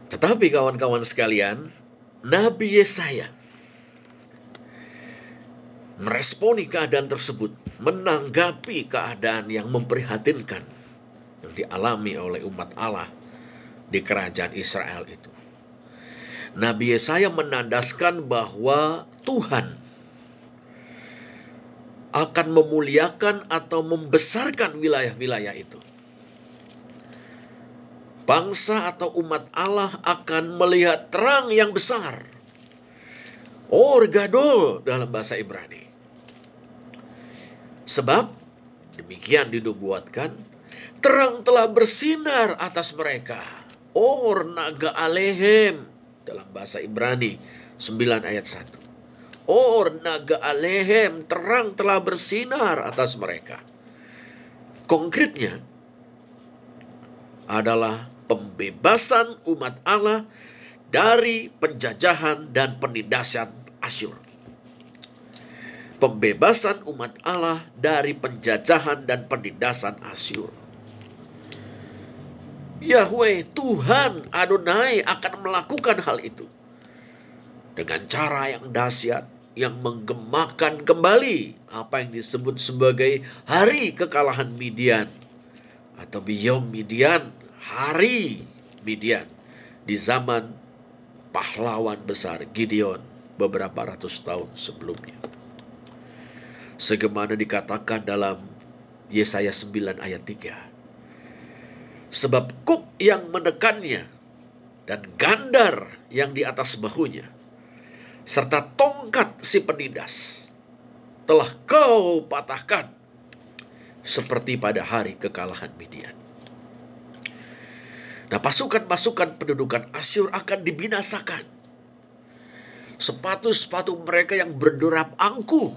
Tetapi kawan-kawan sekalian, Nabi Yesaya meresponi keadaan tersebut, menanggapi keadaan yang memprihatinkan yang dialami oleh umat Allah di kerajaan Israel itu. Nabi Yesaya menandaskan bahwa Tuhan akan memuliakan atau membesarkan wilayah-wilayah itu. Bangsa atau umat Allah akan melihat terang yang besar. Or gadol dalam bahasa Ibrani. Sebab demikian dinubuatkan, terang telah bersinar atas mereka. Or naga alehem dalam bahasa Ibrani 9 ayat 1. Or naga alehem, terang telah bersinar atas mereka. Konkretnya adalah pembebasan umat Allah dari penjajahan dan penindasan Asyur. Pembebasan umat Allah dari penjajahan dan penindasan Asyur. Yahweh, Tuhan Adonai akan melakukan hal itu dengan cara yang dahsyat, yang menggemakan kembali apa yang disebut sebagai hari kekalahan Midian atau Yom Midian, hari Midian di zaman pahlawan besar Gideon beberapa ratus tahun sebelumnya. Sebagaimana dikatakan dalam Yesaya 9 ayat 3. Sebab kuk yang menekannya dan gandar yang di atas bahunya serta tongkat si penindas telah kau patahkan seperti pada hari kekalahan Midian. Nah, pasukan-pasukan pendudukan Asyur akan dibinasakan. Sepatu-sepatu mereka yang berdurap angkuh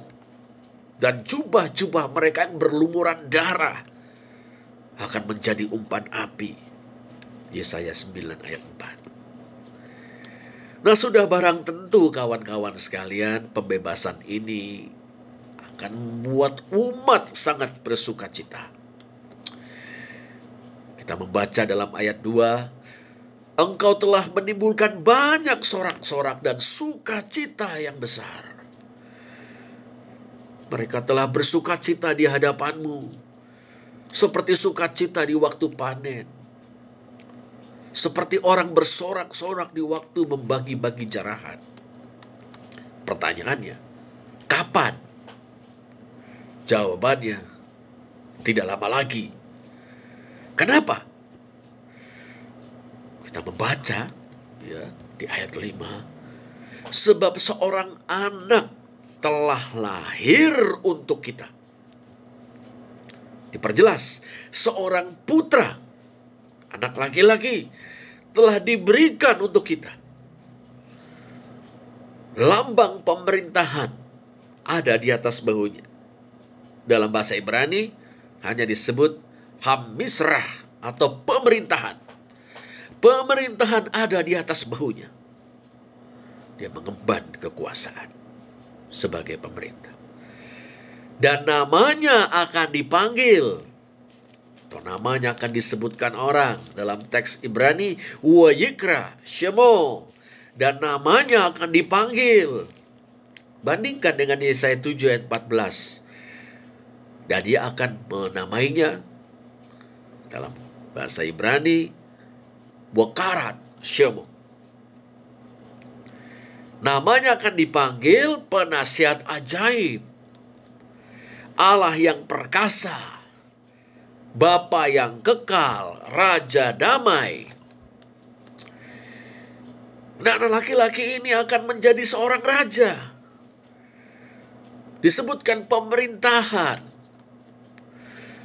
dan jubah-jubah mereka yang berlumuran darah akan menjadi umpan api. Yesaya 9 ayat 4. Nah, sudah barang tentu kawan-kawan sekalian, pembebasan ini akan membuat umat sangat bersuka cita. Kita membaca dalam ayat 2, Engkau telah menimbulkan banyak sorak-sorak dan sukacita yang besar. Mereka telah bersuka cita di hadapanmu, seperti sukacita di waktu panen. Seperti orang bersorak-sorak di waktu membagi-bagi jarahan. Pertanyaannya, kapan? Jawabannya, tidak lama lagi. Kenapa? Kita membaca ya, di ayat 5. Sebab seorang anak telah lahir untuk kita. Diperjelas, seorang putra, anak laki-laki, telah diberikan untuk kita. Lambang pemerintahan ada di atas bahunya. Dalam bahasa Ibrani hanya disebut Hamisrah atau pemerintahan. Pemerintahan ada di atas bahunya. Dia mengemban kekuasaan sebagai pemerintah. Dan namanya akan dipanggil, atau namanya akan disebutkan orang dalam teks Ibrani, Wayikra Shemo, dan namanya akan dipanggil. Bandingkan dengan Yesaya 7 ayat 14. Dan dia akan menamainya dalam bahasa Ibrani Wakarat Shemo. Namanya akan dipanggil penasihat ajaib, Allah yang perkasa, Bapa yang kekal, Raja damai. Nah, anak laki-laki ini akan menjadi seorang raja. Disebutkan pemerintahan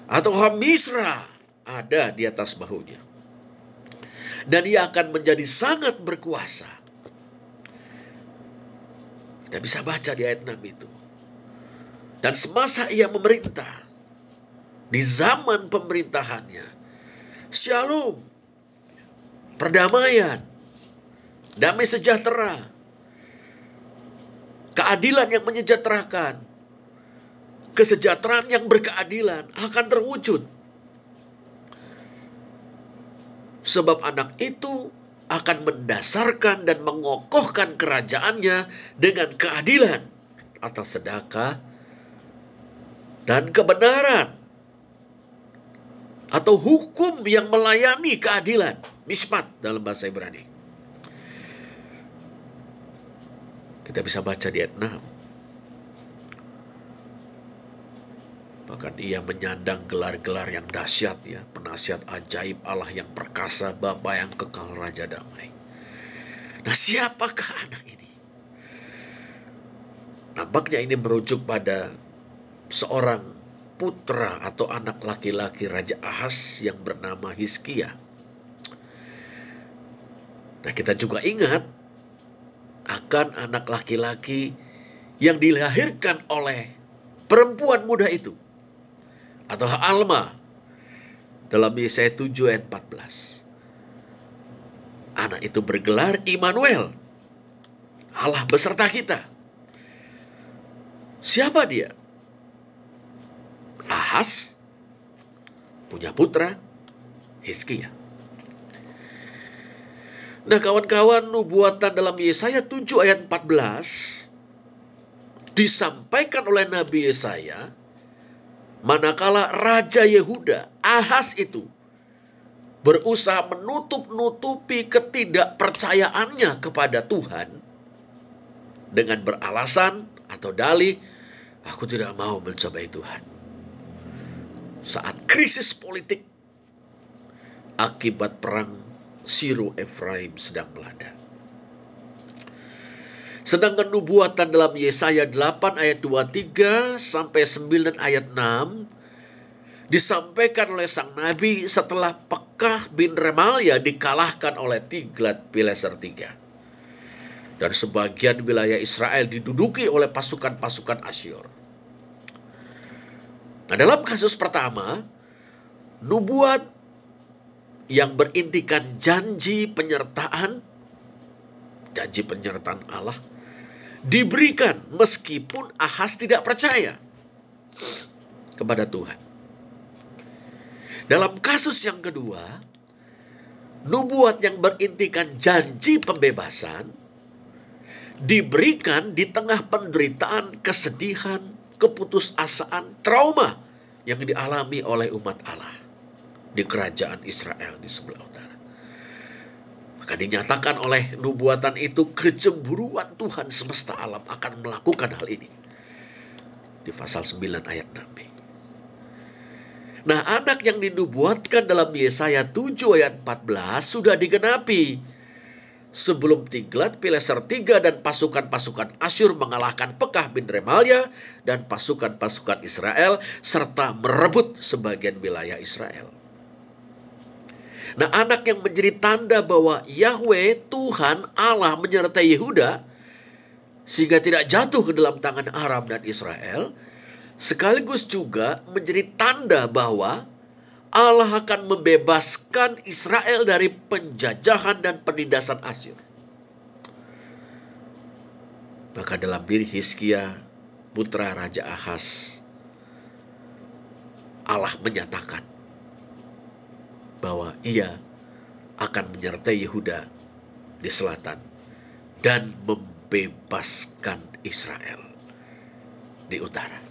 atau Hamisra ada di atas bahunya. Dan ia akan menjadi sangat berkuasa. Kita bisa baca di ayat 6 itu. Dan semasa ia memerintah, di zaman pemerintahannya, shalom, perdamaian, damai sejahtera, keadilan yang menyejahterakan, kesejahteraan yang berkeadilan akan terwujud. Sebab anak itu akan mendasarkan dan mengokohkan kerajaannya dengan keadilan atas sedekah dan kebenaran, atau hukum yang melayani keadilan, mishpat dalam bahasa Ibrani. Kita bisa baca di ayat 6. Bahkan ia menyandang gelar-gelar yang dahsyat, ya, penasihat ajaib, Allah yang perkasa, Bapa yang kekal, Raja damai. Nah, siapakah anak ini? Nampaknya ini merujuk pada seorang putra atau anak laki-laki Raja Ahaz yang bernama Hizkia. Nah, kita juga ingat akan anak laki-laki yang dilahirkan oleh perempuan muda itu, atau Alma, dalam Yesaya 7 ayat 14. Anak itu bergelar Immanuel, Allah beserta kita. Siapa dia? Ahaz punya putra Hizkia. Nah, kawan-kawan, nubuatan dalam Yesaya 7 ayat 14 disampaikan oleh Nabi Yesaya manakala Raja Yehuda, Ahaz itu, berusaha menutup-nutupi ketidakpercayaannya kepada Tuhan dengan beralasan atau dalih, aku tidak mau mencobai Tuhan. Saat krisis politik akibat perang Siro Efraim sedang melanda. Sedangkan nubuatan dalam Yesaya 8 ayat 23 sampai 9 ayat 6 disampaikan oleh sang nabi setelah Pekah bin Remalia dikalahkan oleh Tiglat-Pileser III. Dan sebagian wilayah Israel diduduki oleh pasukan-pasukan Asyur. Nah, dalam kasus pertama, nubuat yang berintikan janji penyertaan Allah diberikan meskipun Ahaz tidak percaya kepada Tuhan. Dalam kasus yang kedua, nubuat yang berintikan janji pembebasan diberikan di tengah penderitaan, kesedihan, keputusasaan, trauma yang dialami oleh umat Allah di kerajaan Israel di sebelah utara. Maka dinyatakan oleh nubuatan itu kecemburuan Tuhan semesta alam akan melakukan hal ini. Di pasal 9 ayat 6b. Nah, anak yang dinubuatkan dalam Yesaya 7 ayat 14 sudah digenapi sebelum Tiglat-Pileser III dan pasukan-pasukan Asyur mengalahkan Pekah bin Remalia dan pasukan-pasukan Israel serta merebut sebagian wilayah Israel. Nah, anak yang menjadi tanda bahwa Yahweh, Tuhan Allah, menyertai Yehuda sehingga tidak jatuh ke dalam tangan Aram dan Israel, sekaligus juga menjadi tanda bahwa Allah akan membebaskan Israel dari penjajahan dan penindasan Asyur. Maka dalam diri Hizkia, putra Raja Ahaz, Allah menyatakan bahwa ia akan menyertai Yehuda di selatan dan membebaskan Israel di utara.